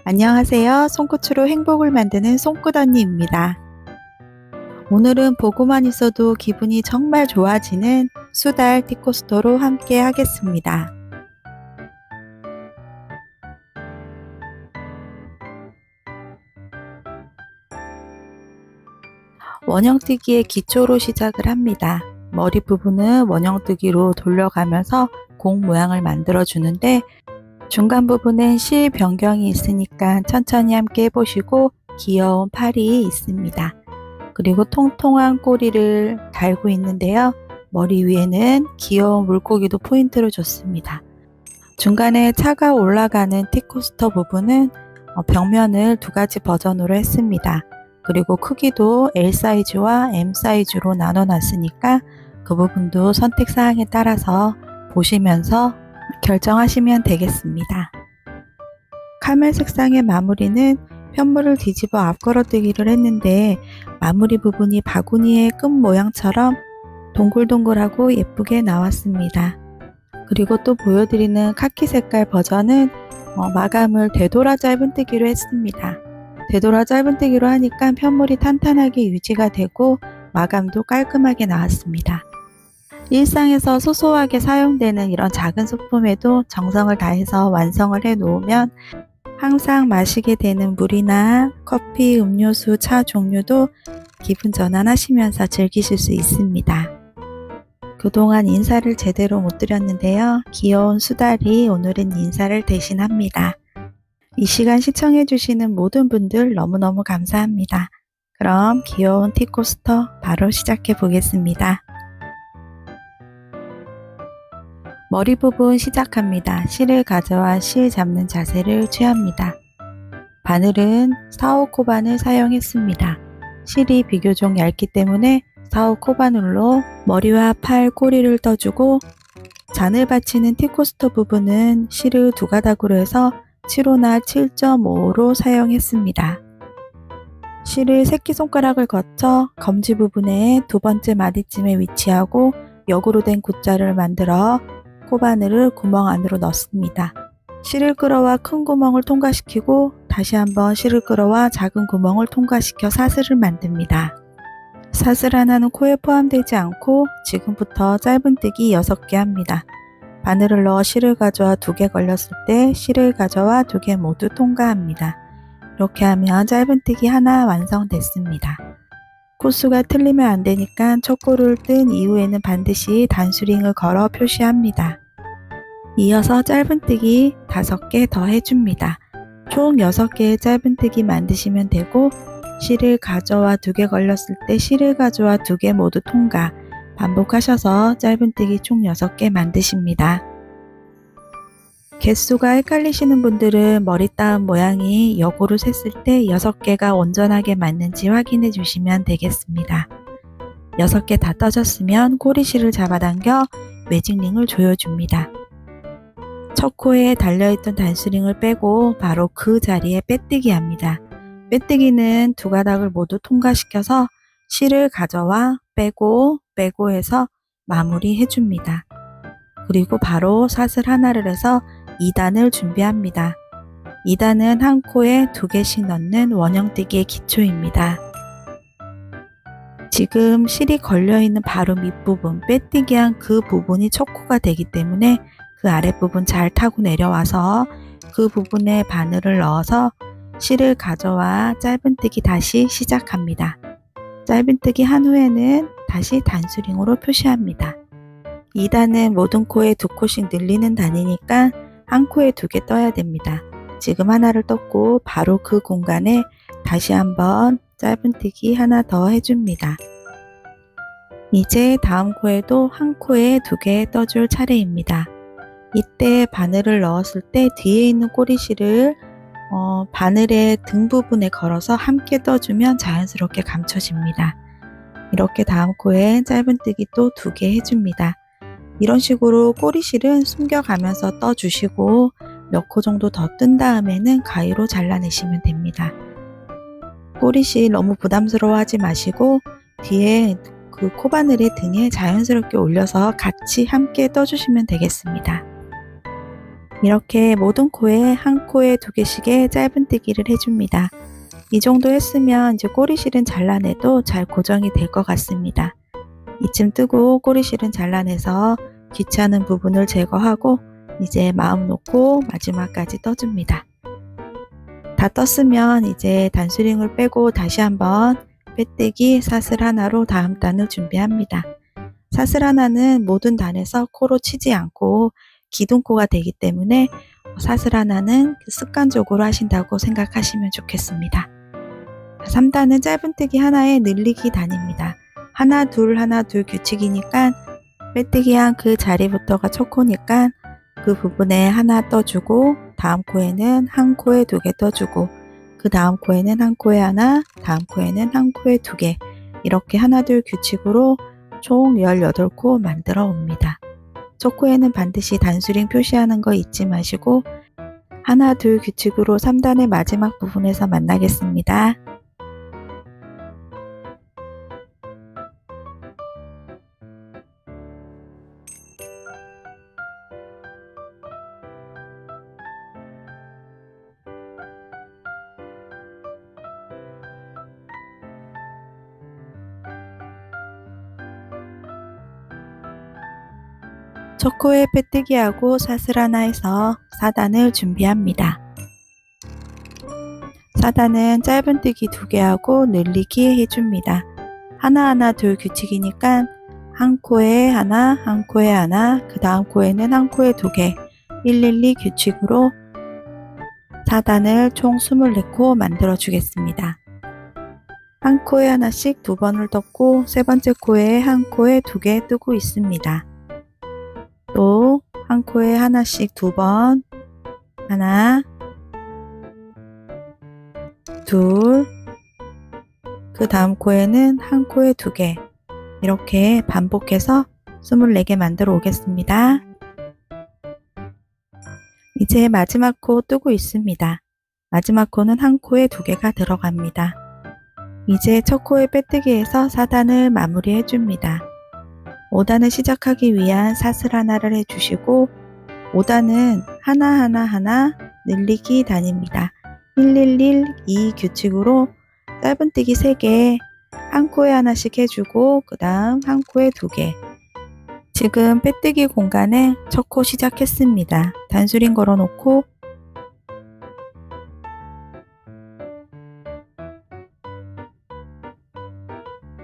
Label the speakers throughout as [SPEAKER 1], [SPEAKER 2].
[SPEAKER 1] 안녕하세요. 손끝으로 행복을 만드는 손끝 언니입니다. 오늘은 보고만 있어도 기분이 정말 좋아지는 수달 티코스터로 함께 하겠습니다. 원형뜨기의 기초로 시작을 합니다. 머리 부분은 원형뜨기로 돌려가면서 공 모양을 만들어 주는데 중간 부분엔 실 변경이 있으니까 천천히 함께 해보시고 귀여운 팔이 있습니다. 그리고 통통한 꼬리를 달고 있는데요. 머리 위에는 귀여운 물고기도 포인트를 줬습니다. 중간에 차가 올라가는 티코스터 부분은 벽면을 두 가지 버전으로 했습니다. 그리고 크기도 L 사이즈와 M 사이즈로 나눠 놨으니까 그 부분도 선택사항에 따라서 보시면서 결정하시면 되겠습니다. 카멜 색상의 마무리는 편물을 뒤집어 앞걸어뜨기를 했는데 마무리 부분이 바구니의 끝 모양처럼 동글동글하고 예쁘게 나왔습니다. 그리고 또 보여드리는 카키 색깔 버전은 마감을 되돌아 짧은뜨기로 했습니다. 되돌아 짧은뜨기로 하니까 편물이 탄탄하게 유지가 되고 마감도 깔끔하게 나왔습니다. 일상에서 소소하게 사용되는 이런 작은 소품에도 정성을 다해서 완성을 해 놓으면 항상 마시게 되는 물이나 커피, 음료수, 차 종류도 기분 전환하시면서 즐기실 수 있습니다. 그동안 인사를 제대로 못 드렸는데요. 귀여운 수달이 오늘은 인사를 대신합니다. 이 시간 시청해주시는 모든 분들 너무너무 감사합니다. 그럼 귀여운 티코스터 바로 시작해 보겠습니다. 머리 부분 시작합니다. 실을 가져와 실 잡는 자세를 취합니다. 바늘은 4호 코바늘 사용했습니다. 실이 비교적 얇기 때문에 4호 코바늘로 머리와 팔, 꼬리를 떠주고 잔을 받치는 티코스터 부분은 실을 두 가닥으로 해서 7호나 7.5로 사용했습니다. 실을 새끼손가락을 거쳐 검지 부분에 두 번째 마디쯤에 위치하고 역으로 된 X자를 만들어 코바늘을 구멍 안으로 넣습니다. 실을 끌어와 큰 구멍을 통과시키고 다시 한번 실을 끌어와 작은 구멍을 통과시켜 사슬을 만듭니다. 사슬 하나는 코에 포함되지 않고 지금부터 짧은뜨기 6개 합니다. 바늘을 넣어 실을 가져와 2개 걸렸을 때 실을 가져와 2개 모두 통과합니다. 이렇게 하면 짧은뜨기 하나 완성됐습니다. 코수가 틀리면 안되니까 첫 코를 뜬 이후에는 반드시 단수링을 걸어 표시합니다. 이어서 짧은뜨기 5개 더 해줍니다. 총 6개의 짧은뜨기 만드시면 되고 실을 가져와 2개 걸렸을 때 실을 가져와 2개 모두 통과 반복하셔서 짧은뜨기 총 6개 만드십니다. 개수가 헷갈리시는 분들은 머리 따은 모양이 역으로 셌을 때 6개가 온전하게 맞는지 확인해 주시면 되겠습니다. 6개 다 떠졌으면 꼬리실을 잡아당겨 매직링을 조여줍니다. 첫 코에 달려있던 단수링을 빼고 바로 그 자리에 빼뜨기 합니다. 빼뜨기는 두 가닥을 모두 통과시켜서 실을 가져와 빼고 해서 마무리 해줍니다. 그리고 바로 사슬 하나를 해서 2단을 준비합니다. 2단은 한 코에 2개씩 넣는 원형뜨기의 기초입니다. 지금 실이 걸려있는 바로 밑부분, 빼뜨기한 그 부분이 첫 코가 되기 때문에 그 아랫부분 잘 타고 내려와서 그 부분에 바늘을 넣어서 실을 가져와 짧은뜨기 다시 시작합니다. 짧은뜨기 한 후에는 다시 단수링으로 표시합니다. 2단은 모든 코에 2코씩 늘리는 단이니까 한 코에 2개 떠야 됩니다. 지금 하나를 떴고 바로 그 공간에 다시 한번 짧은뜨기 하나 더 해줍니다. 이제 다음 코에도 한 코에 2개 떠줄 차례입니다. 이때 바늘을 넣었을 때 뒤에 있는 꼬리실을 바늘의 등 부분에 걸어서 함께 떠주면 자연스럽게 감춰집니다. 이렇게 다음 코에 짧은뜨기 또 2개 해줍니다. 이런 식으로 꼬리실은 숨겨가면서 떠주시고 몇 코 정도 더 뜬 다음에는 가위로 잘라내시면 됩니다. 꼬리실 너무 부담스러워하지 마시고 뒤에 그 코바늘의 등에 자연스럽게 올려서 같이 함께 떠주시면 되겠습니다. 이렇게 모든 코에 한 코에 2개씩의 짧은뜨기를 해줍니다. 이 정도 했으면 이제 꼬리실은 잘라내도 잘 고정이 될 것 같습니다. 이쯤 뜨고 꼬리실은 잘라내서 귀찮은 부분을 제거하고 이제 마음 놓고 마지막까지 떠줍니다. 다 떴으면 이제 단수링을 빼고 다시 한번 빼뜨기 사슬 하나로 다음 단을 준비합니다. 사슬 하나는 모든 단에서 코로 치지 않고 기둥코가 되기 때문에 사슬 하나는 습관적으로 하신다고 생각하시면 좋겠습니다. 3단은 짧은뜨기 하나에 늘리기 단입니다. 하나 둘 규칙이니까 빼뜨기 한 그 자리부터가 첫 코니까 그 부분에 하나 떠주고 다음 코에는 한 코에 2개 떠주고 그 다음 코에는 한 코에 하나, 다음 코에는 한 코에 2개 이렇게 하나 둘 규칙으로 총 18코 만들어 옵니다. 첫 코에는 반드시 단수링 표시하는 거 잊지 마시고 하나 둘 규칙으로 3단의 마지막 부분에서 만나겠습니다. 첫 코에 빼뜨기하고 사슬 하나 해서 4단을 준비합니다. 4단은 짧은뜨기 2개 하고 늘리기 해줍니다. 하나하나 둘 규칙이니까 한 코에 하나, 한 코에 하나, 그 다음 코에는 한 코에 2개 112 규칙으로 4단을 총 24코 만들어 주겠습니다. 한 코에 하나씩 2번을 떴고 세 번째 코에 한 코에 2개 뜨고 있습니다. 또 한 코에 하나씩 2번 하나 둘 그 다음 코에는 한 코에 2개 이렇게 반복해서 24개 만들어 오겠습니다. 이제 마지막 코 뜨고 있습니다. 마지막 코는 한 코에 2개가 들어갑니다. 이제 첫 코에 빼뜨기해서 4단을 마무리해 줍니다. 5단을 시작하기 위한 사슬 하나를 해주시고 5단은 하나 늘리기 단입니다. 111-2 규칙으로 짧은뜨기 3개 한 코에 하나씩 해주고 그 다음 한 코에 2개 지금 빼뜨기 공간에 첫 코 시작했습니다. 단수링 걸어 놓고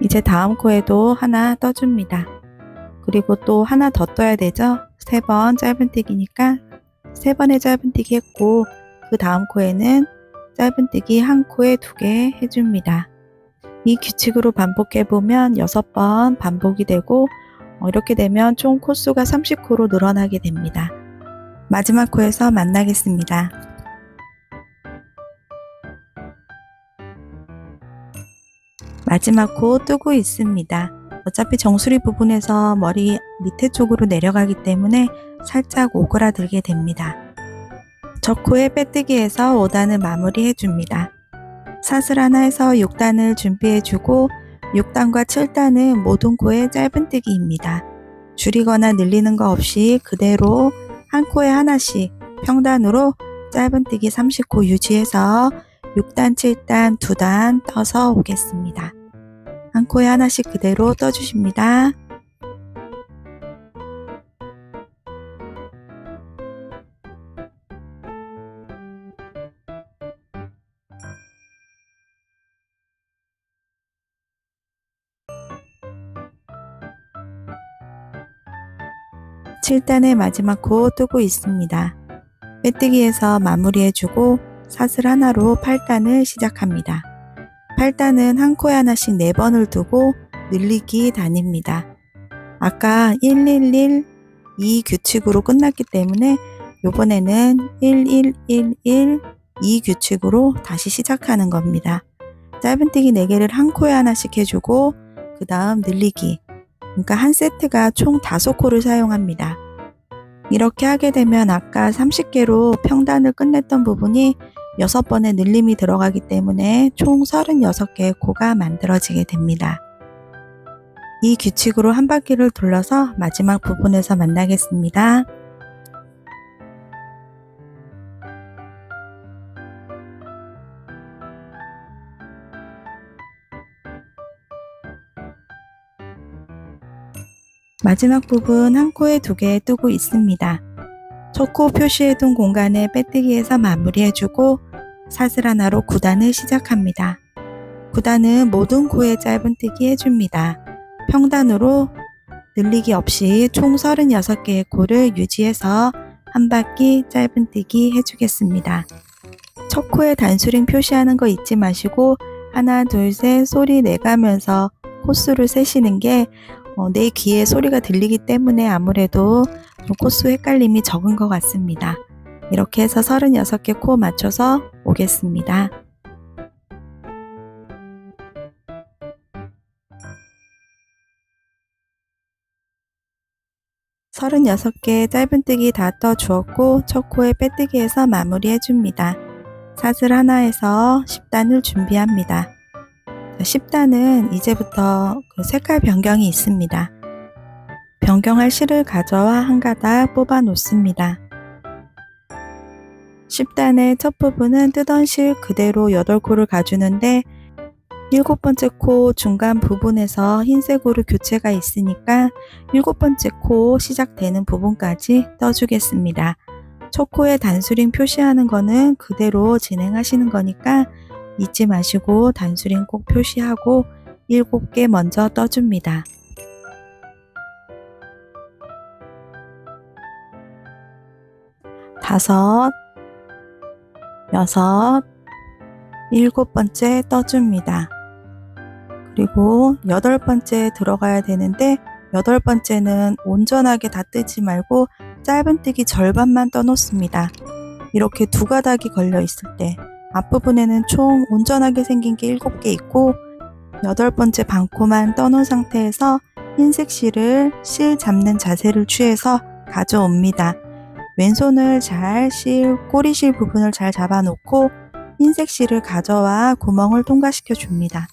[SPEAKER 1] 이제 다음 코에도 하나 떠줍니다. 그리고 또 하나 더 떠야 되죠. 3번 짧은뜨기니까 3번의 짧은뜨기 했고 그 다음 코에는 짧은뜨기 한 코에 2개 해줍니다. 이 규칙으로 반복해보면 6번 반복이 되고 이렇게 되면 총 코수가 30코로 늘어나게 됩니다. 마지막 코에서 만나겠습니다. 마지막 코 뜨고 있습니다. 어차피 정수리 부분에서 머리 밑에 쪽으로 내려가기 때문에 살짝 오그라들게 됩니다. 첫 코에 빼뜨기해서 5단을 마무리해 줍니다. 사슬 하나 해서 6단을 준비해 주고 6단과 7단은 모든 코에 짧은뜨기입니다. 줄이거나 늘리는 거 없이 그대로 한 코에 하나씩 평단으로 짧은뜨기 30코 유지해서 6단, 7단, 2단 떠서 오겠습니다. 한 코에 하나씩 그대로 떠주십니다. (7단의) 마지막 코 뜨고 있습니다. 빼뜨기에서 마무리해주고 사슬 하나로 8단을 시작합니다. 8단은 한 코에 하나씩 4번을 두고 늘리기 단입니다. 아까 111-2 규칙으로 끝났기 때문에 이번에는 1111-2 규칙으로 다시 시작하는 겁니다. 짧은뜨기 4개를 한 코에 하나씩 해주고 그 다음 늘리기. 그러니까 한 세트가 총 5코를 사용합니다. 이렇게 하게 되면 아까 30개로 평단을 끝냈던 부분이 6번의 늘림이 들어가기 때문에 총 36개의 코가 만들어지게 됩니다. 이 규칙으로 한 바퀴를 돌려서 마지막 부분에서 만나겠습니다. 마지막 부분 한 코에 2개 뜨고 있습니다. 첫 코 표시해둔 공간에 빼뜨기해서 마무리해주고 사슬 하나로 9단을 시작합니다. 9단은 모든 코에 짧은뜨기 해줍니다. 평단으로 늘리기 없이 총 36개의 코를 유지해서 한 바퀴 짧은뜨기 해주겠습니다. 첫 코에 단수링 표시하는 거 잊지 마시고 하나 둘 셋 소리 내가면서 코수를 세시는 게 내 귀에 소리가 들리기 때문에 아무래도 코수 헷갈림이 적은 것 같습니다. 이렇게 해서 36개 코 맞춰서 오겠습니다. 서른여섯 개 짧은뜨기 다 떠주었고 첫 코에 빼뜨기해서 마무리 해줍니다. 사슬 하나에서 10단을 준비합니다. 10단은 이제부터 그 색깔 변경이 있습니다. 변경할 실을 가져와 한 가닥 뽑아 놓습니다. 10단의 첫 부분은 뜨던 실 그대로 8코를 가주는데 7번째 코 중간 부분에서 흰색으로 교체가 있으니까 7번째 코 시작되는 부분까지 떠주겠습니다. 첫 코에 단수링 표시하는 거는 그대로 진행하시는 거니까 잊지 마시고 단수링 꼭 표시하고 7개 먼저 떠줍니다. 다섯, 여섯, 7번째 떠줍니다. 그리고 8번째 들어가야 되는데 8번째는 온전하게 다 뜨지 말고 짧은뜨기 절반만 떠놓습니다. 이렇게 2가닥이 걸려 있을 때 앞부분에는 총 온전하게 생긴 게 7개 있고 8번째 반코만 떠놓은 상태에서 흰색 실을 실 잡는 자세를 취해서 가져옵니다. 왼손을 잘 꼬리실 부분을 잘 잡아놓고 흰색 실을 가져와 구멍을 통과시켜 줍니다.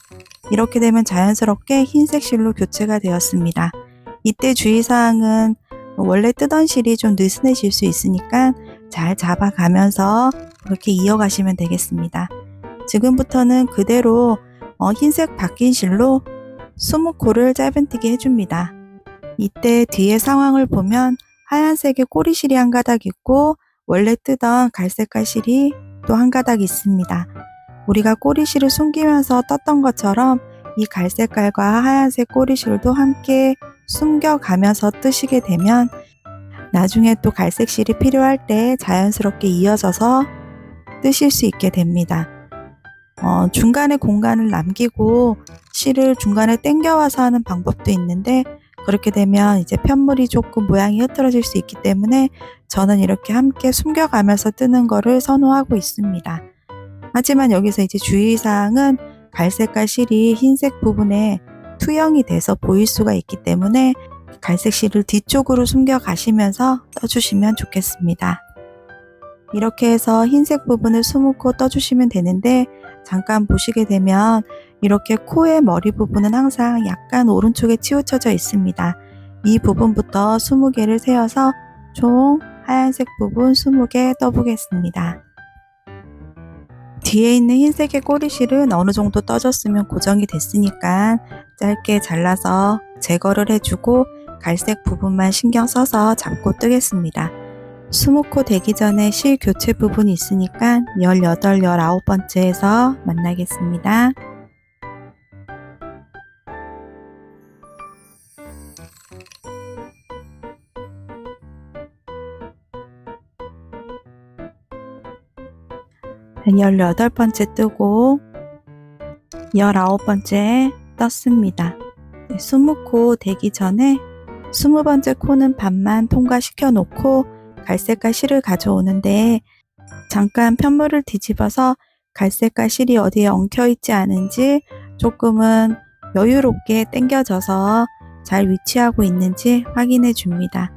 [SPEAKER 1] 이렇게 되면 자연스럽게 흰색 실로 교체가 되었습니다. 이때 주의사항은 원래 뜨던 실이 좀 느슨해질 수 있으니까 잘 잡아가면서 그렇게 이어가시면 되겠습니다. 지금부터는 그대로 흰색 바뀐 실로 20코를 짧은뜨기 해줍니다. 이때 뒤에 상황을 보면 하얀색의 꼬리실이 한 가닥 있고 원래 뜨던 갈색깔 실이 또 한 가닥 있습니다. 우리가 꼬리실을 숨기면서 떴던 것처럼 이 갈색깔과 하얀색 꼬리실도 함께 숨겨가면서 뜨시게 되면 나중에 또 갈색 실이 필요할 때 자연스럽게 이어져서 뜨실 수 있게 됩니다. 중간에 공간을 남기고 실을 중간에 당겨와서 하는 방법도 있는데 그렇게 되면 이제 편물이 조금 모양이 흐트러질 수 있기 때문에 저는 이렇게 함께 숨겨가면서 뜨는 거를 선호하고 있습니다. 하지만 여기서 이제 주의사항은 갈색깔 실이 흰색 부분에 투영이 돼서 보일 수가 있기 때문에 갈색 실을 뒤쪽으로 숨겨 가시면서 떠주시면 좋겠습니다. 이렇게 해서 흰색 부분을 20코 떠주시면 되는데 잠깐 보시게 되면 이렇게 코의 머리 부분은 항상 약간 오른쪽에 치우쳐져 있습니다. 이 부분부터 20개를 세어서 총 하얀색 부분 20개 떠보겠습니다. 뒤에 있는 흰색의 꼬리실은 어느 정도 떠졌으면 고정이 됐으니까 짧게 잘라서 제거를 해주고 갈색 부분만 신경 써서 잡고 뜨겠습니다. 20코 되기 전에 실 교체 부분이 있으니까 18, 19번째에서 만나겠습니다. 한 18번째 뜨고 19번째 떴습니다. 20코 되기 전에 20번째 코는 반만 통과시켜 놓고 갈색깔 실을 가져오는데 잠깐 편물을 뒤집어서 갈색깔 실이 어디에 엉켜 있지 않은지 조금은 여유롭게 당겨져서 잘 위치하고 있는지 확인해 줍니다.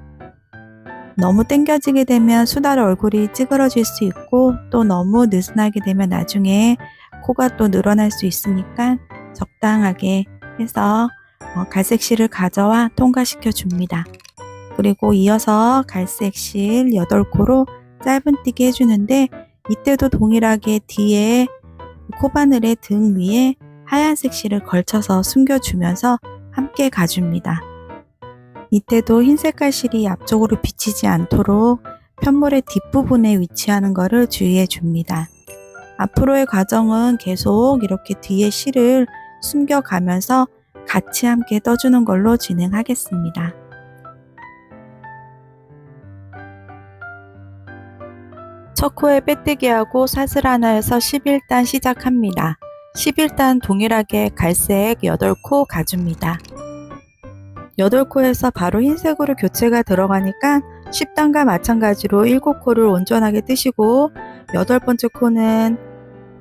[SPEAKER 1] 너무 당겨지게 되면 수달 얼굴이 찌그러질 수 있고 또 너무 느슨하게 되면 나중에 코가 또 늘어날 수 있으니까 적당하게 해서 갈색 실을 가져와 통과시켜 줍니다. 그리고 이어서 갈색 실 8코로 짧은뜨기 해주는데 이때도 동일하게 뒤에 코바늘의 등 위에 하얀색 실을 걸쳐서 숨겨주면서 함께 가줍니다. 이때도 흰 색깔 실이 앞쪽으로 비치지 않도록 편물의 뒷부분에 위치하는 것을 주의해 줍니다. 앞으로의 과정은 계속 이렇게 뒤에 실을 숨겨가면서 같이 함께 떠주는 걸로 진행하겠습니다. 첫 코에 빼뜨기하고 사슬 하나에서 11단 시작합니다. 11단 동일하게 갈색 8코 가줍니다. 8코에서 바로 흰색으로 교체가 들어가니까 10단과 마찬가지로 7코를 온전하게 뜨시고 8번째 코는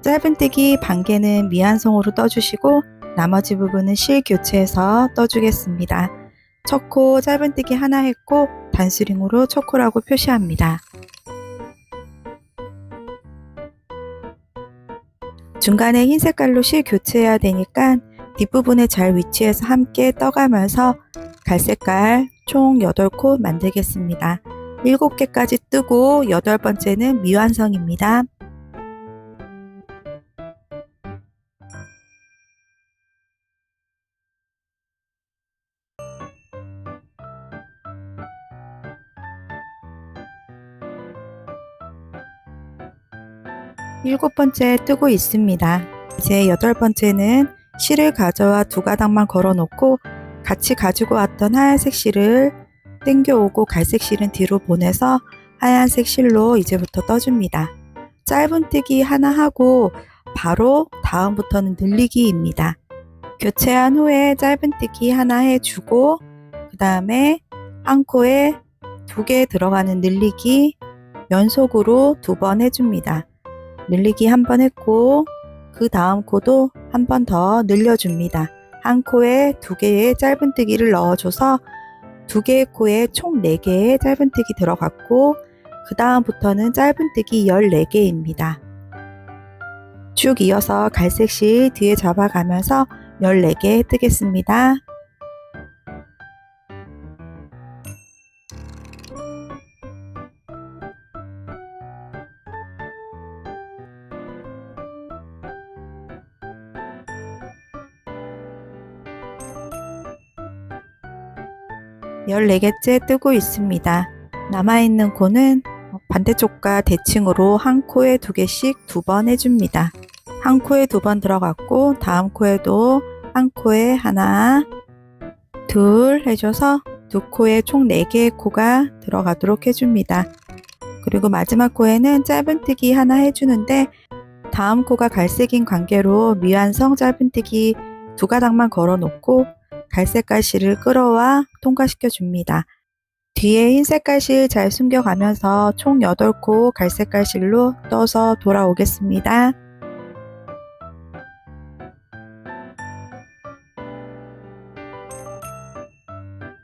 [SPEAKER 1] 짧은뜨기 반개는 미완성으로 떠주시고 나머지 부분은 실 교체해서 떠주겠습니다. 첫 코 짧은뜨기 하나 했고 단스링으로 첫 코라고 표시합니다. 중간에 흰 색깔로 실 교체해야 되니까 뒷부분에 잘 위치해서 함께 떠가면서 갈색깔 총 8코 만들겠습니다. 7개까지 뜨고 8번째는 미완성입니다. 일곱 번째 뜨고 있습니다. 이제 8번째는 실을 가져와 2가닥만 걸어 놓고 같이 가지고 왔던 하얀색 실을 당겨오고 갈색 실은 뒤로 보내서 하얀색 실로 이제부터 떠줍니다. 짧은뜨기 하나 하고 바로 다음부터는 늘리기입니다. 교체한 후에 짧은뜨기 하나 해주고 그 다음에 한 코에 2개 들어가는 늘리기 연속으로 2번 해줍니다. 늘리기 한 번 했고 그 다음 코도 한 번 더 늘려줍니다. 한 코에 2개의 짧은뜨기를 넣어줘서 2개의 코에 총 4개의 짧은뜨기 들어갔고 그 다음부터는 짧은뜨기 14개입니다. 쭉 이어서 갈색 실 뒤에 잡아가면서 14개 뜨겠습니다. (14개째) 뜨고 있습니다. 남아있는 코는 반대쪽과 대칭으로 한 코에 2개씩 2번 해줍니다. 한 코에 2번 들어갔고 다음 코에도 한 코에 하나, 둘 해줘서 2코에 총 4개의 코가 들어가도록 해줍니다. 그리고 마지막 코에는 짧은뜨기 하나 해주는데 다음 코가 갈색인 관계로 미완성 짧은뜨기 2가닥만 걸어 놓고 갈색깔 실을 끌어와 통과시켜 줍니다. 뒤에 흰색깔 실 잘 숨겨가면서 총 8코 갈색깔 실로 떠서 돌아오겠습니다.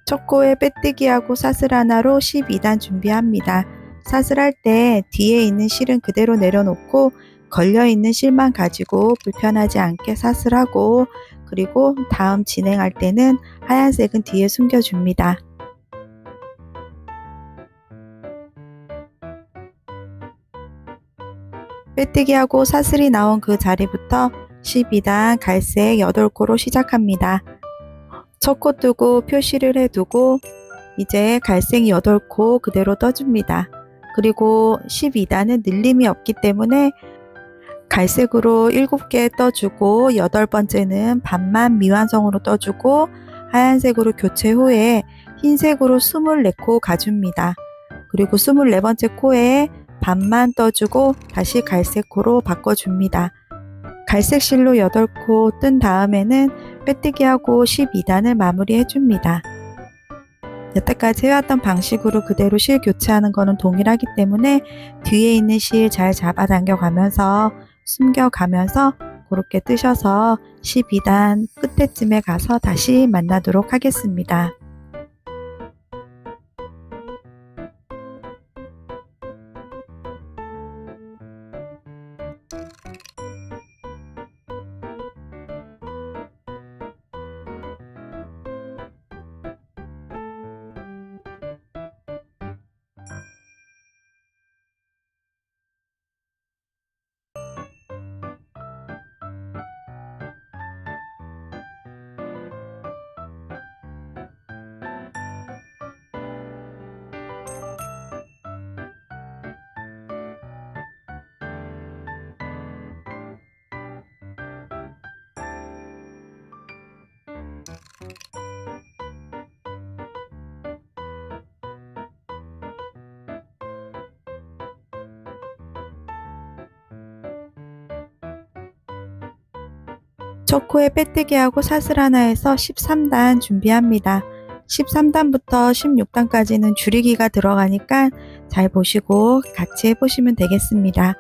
[SPEAKER 1] 첫 코에 빼뜨기하고 사슬 하나로 12단 준비합니다. 사슬할 때 뒤에 있는 실은 그대로 내려놓고 걸려있는 실만 가지고 불편하지 않게 사슬하고 그리고 다음 진행할 때는 하얀색은 뒤에 숨겨줍니다. 빼뜨기하고 사슬이 나온 그 자리부터 12단 갈색 8코로 시작합니다. 첫 코 뜨고 표시를 해두고 이제 갈색 8코 그대로 떠줍니다. 그리고 12단은 늘림이 없기 때문에 갈색으로 7개 떠주고 8번째는 반만 미완성으로 떠주고 하얀색으로 교체 후에 흰색으로 24코 가줍니다. 그리고 24번째 코에 반만 떠주고 다시 갈색 코로 바꿔줍니다. 갈색 실로 8코 뜬 다음에는 빼뜨기하고 12단을 마무리 해줍니다. 여태까지 해왔던 방식으로 그대로 실 교체하는 것은 동일하기 때문에 뒤에 있는 실 잘 잡아당겨 가면서 숨겨가면서 그렇게 뜨셔서 12단 끝에쯤에 가서 다시 만나도록 하겠습니다. 첫 코에 빼뜨기하고 사슬 하나 해서 13단 준비합니다. 13단부터 16단까지는 줄이기가 들어가니까 잘 보시고 같이 해보시면 되겠습니다.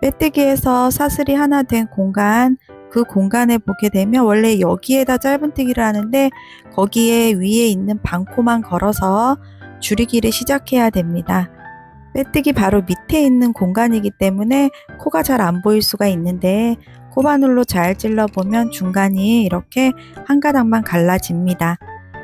[SPEAKER 1] 빼뜨기에서 사슬이 하나 된 공간, 그 공간에 보게 되면 원래 여기에다 짧은뜨기를 하는데 거기에 위에 있는 반코만 걸어서 줄이기를 시작해야 됩니다. 빼뜨기 바로 밑에 있는 공간이기 때문에 코가 잘 안 보일 수가 있는데 코바늘로 잘 찔러보면 중간이 이렇게 한 가닥만 갈라집니다.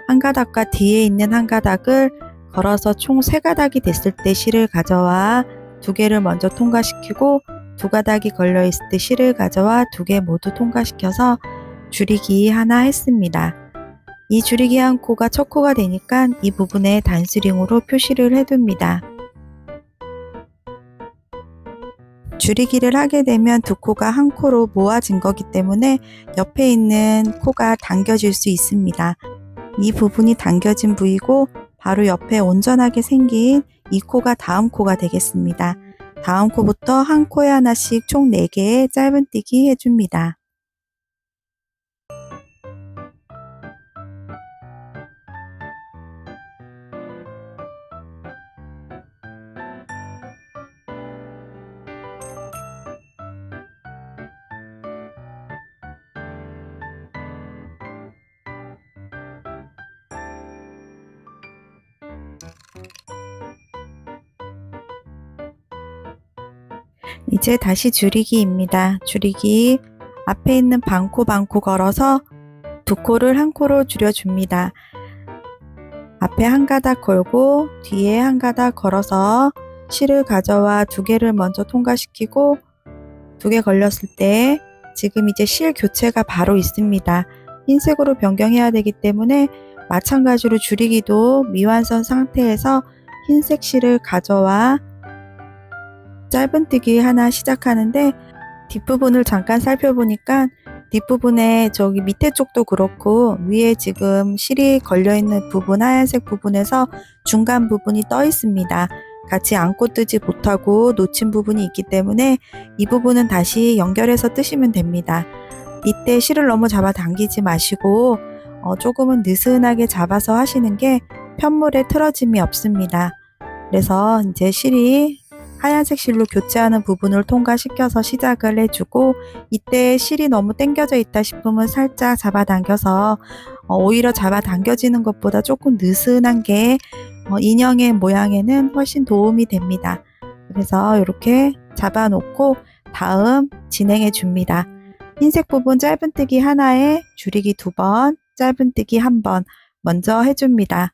[SPEAKER 1] 한 가닥과 뒤에 있는 한 가닥을 걸어서 총 3가닥이 됐을 때 실을 가져와 2개를 먼저 통과시키고 2가닥이 걸려 있을 때 실을 가져와 2개 모두 통과시켜서 줄이기 하나 했습니다. 이 줄이기 한 코가 첫 코가 되니까 이 부분에 단스링으로 표시를 해둡니다. 줄이기를 하게 되면 두 코가 한 코로 모아진 거기 때문에 옆에 있는 코가 당겨질 수 있습니다. 이 부분이 당겨진 부위고 바로 옆에 온전하게 생긴 이 코가 다음 코가 되겠습니다. 다음 코부터 한 코에 하나씩 총 4개의 짧은뜨기 해줍니다. 이제 다시 줄이기입니다. 줄이기 앞에 있는 반코 걸어서 두 코를 한 코로 줄여줍니다. 앞에 한 가닥 걸고 뒤에 한 가닥 걸어서 실을 가져와 2개를 먼저 통과시키고 2개 걸렸을 때 지금 이제 실 교체가 바로 있습니다. 흰색으로 변경해야 되기 때문에 마찬가지로 줄이기도 미완성 상태에서 흰색 실을 가져와 짧은뜨기 하나 시작하는데 뒷부분을 잠깐 살펴보니까 뒷부분에 저기 밑에 쪽도 그렇고 위에 지금 실이 걸려있는 부분 하얀색 부분에서 중간 부분이 떠 있습니다. 같이 안고 뜨지 못하고 놓친 부분이 있기 때문에 이 부분은 다시 연결해서 뜨시면 됩니다. 이때 실을 너무 잡아 당기지 마시고 조금은 느슨하게 잡아서 하시는 게 편물에 틀어짐이 없습니다. 그래서 이제 실이 하얀색 실로 교체하는 부분을 통과시켜서 시작을 해주고 이때 실이 너무 당겨져 있다 싶으면 살짝 잡아당겨서 오히려 잡아당겨지는 것보다 조금 느슨한 게 인형의 모양에는 훨씬 도움이 됩니다. 그래서 이렇게 잡아놓고 다음 진행해 줍니다. 흰색 부분 짧은뜨기 하나에 줄이기 2번, 짧은뜨기 1번 먼저 해줍니다.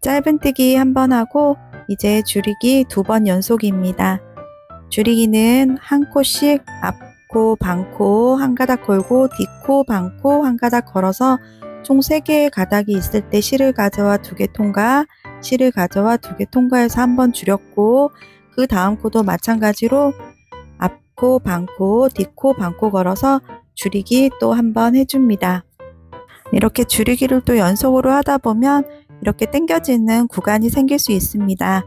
[SPEAKER 1] 짧은뜨기 1번 하고 이제 줄이기 2번 연속입니다. 줄이기는 한 코씩 앞코, 반코 한 가닥 걸고 뒷코, 반코 한 가닥 걸어서 총 3개의 가닥이 있을 때 실을 가져와 2개 통과, 실을 가져와 2개 통과해서 한번 줄였고 그 다음 코도 마찬가지로 앞코, 반코, 뒷코, 반코 걸어서 줄이기 또 한번 해줍니다. 이렇게 줄이기를 또 연속으로 하다 보면 이렇게 당겨지는 구간이 생길 수 있습니다.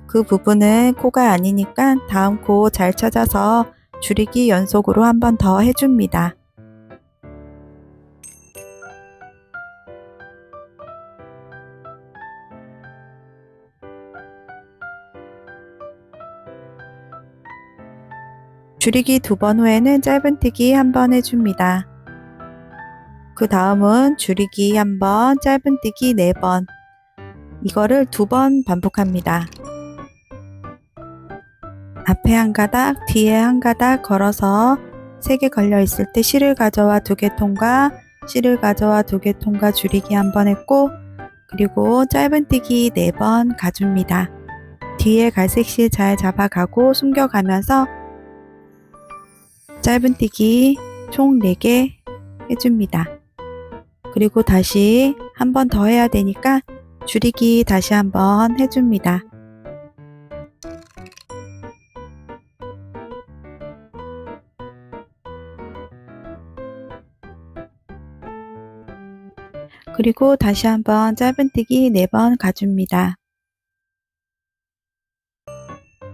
[SPEAKER 1] 그 부분은 코가 아니니까 다음 코 잘 찾아서 줄이기 연속으로 한 번 더 해줍니다. 줄이기 2번 후에는 짧은뜨기 1번 해줍니다. 그 다음은 줄이기 1번, 짧은뜨기 4번. 이거를 2번 반복합니다. 앞에 한 가닥, 뒤에 한 가닥 걸어서 3개 걸려 있을 때 실을 가져와 2개 통과, 실을 가져와 2개 통과 줄이기 1번 했고, 그리고 짧은뜨기 4번 가줍니다. 뒤에 갈색 실 잘 잡아가고 숨겨가면서 짧은뜨기 총 4개 해줍니다. 그리고 다시 한 번 더 해야 되니까 줄이기 다시 한번 해줍니다. 그리고 다시 한번 짧은뜨기 4번 가줍니다.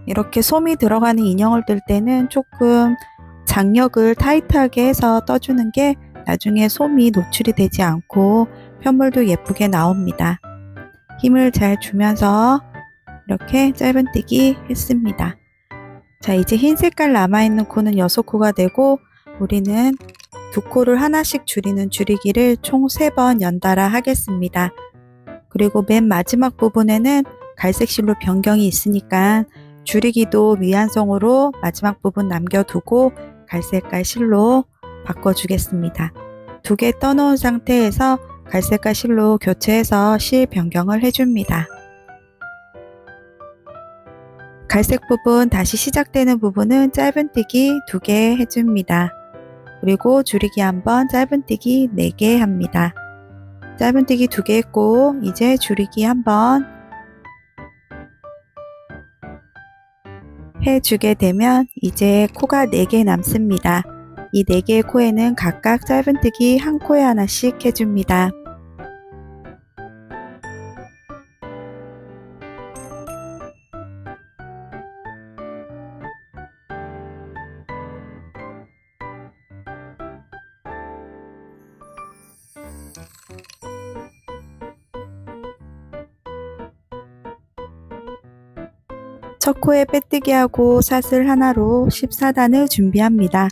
[SPEAKER 1] 이렇게 솜이 들어가는 인형을 뜰 때는 조금 장력을 타이트하게 해서 떠주는 게 나중에 솜이 노출이 되지 않고 편물도 예쁘게 나옵니다. 힘을 잘 주면서 이렇게 짧은뜨기 했습니다. 자, 이제 흰 색깔 남아있는 코는 6코가 되고 우리는 2코를 하나씩 줄이는 줄이기를 총 3번 연달아 하겠습니다. 그리고 맨 마지막 부분에는 갈색 실로 변경이 있으니까 줄이기도 미완성으로 마지막 부분 남겨두고 갈색깔 실로 바꿔주겠습니다. 2개 떠놓은 상태에서 갈색깔 실로 교체해서 실 변경을 해줍니다. 갈색 부분 다시 시작되는 부분은 짧은뜨기 2개 해줍니다. 그리고 줄이기 1번, 짧은뜨기 4개 합니다. 짧은뜨기 2개 했고 이제 줄이기 1번 해주게 되면 이제 코가 4개 남습니다. 이 4개의 코에는 각각 짧은뜨기 1코에 하나씩 해줍니다. 첫 코에 빼뜨기하고 사슬 하나로 14단을 준비합니다.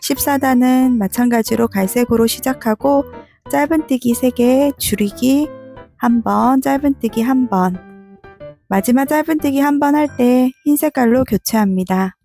[SPEAKER 1] 14단은 마찬가지로 갈색으로 시작하고 짧은뜨기 3개, 줄이기 1번, 짧은뜨기 1번. 마지막 짧은뜨기 1번 할 때 흰 색깔로 교체합니다.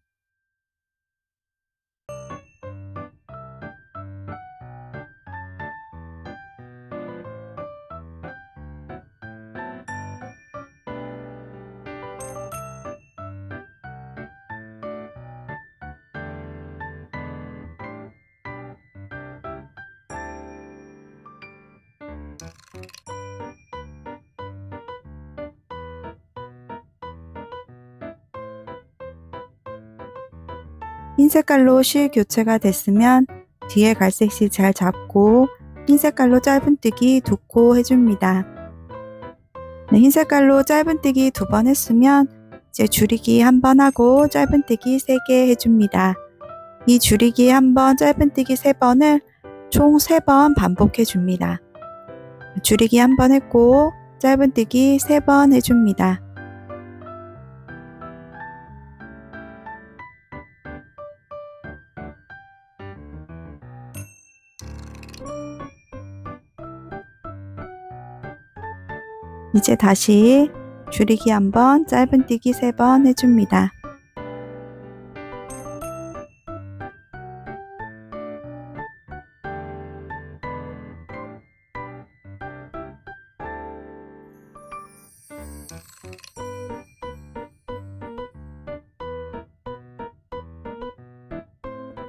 [SPEAKER 1] 흰 색깔로 실 교체가 됐으면 뒤에 갈색 실 잘 잡고 흰 색깔로 짧은뜨기 2코 해줍니다. 네, 흰 색깔로 짧은뜨기 2번 했으면 이제 줄이기 1번 하고 짧은뜨기 3개 해줍니다. 이 줄이기 1번, 짧은뜨기 3번을 총 3번 반복해 줍니다. 줄이기 1번 했고 짧은뜨기 3번 해줍니다. 이제 다시 줄이기 1번, 짧은뜨기 3번 해줍니다.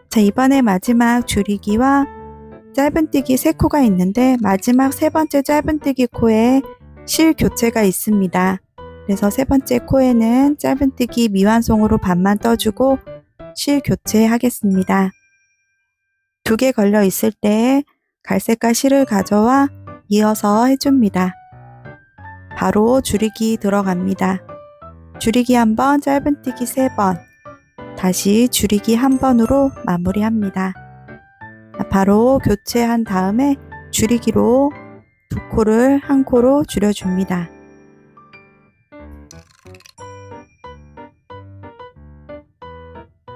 [SPEAKER 1] 자, 이번에 마지막 줄이기와 짧은뜨기 3코가 있는데 마지막 3번째 짧은뜨기 코에 실 교체가 있습니다. 그래서 3번째 코에는 짧은뜨기 미완성으로 반만 떠주고 실 교체하겠습니다. 2개 걸려 있을 때 갈색깔 실을 가져와 이어서 해줍니다. 바로 줄이기 들어갑니다. 줄이기 1번, 짧은뜨기 3번, 다시 줄이기 1번으로 마무리합니다. 바로 교체한 다음에 줄이기로 2코를 1코로 줄여줍니다.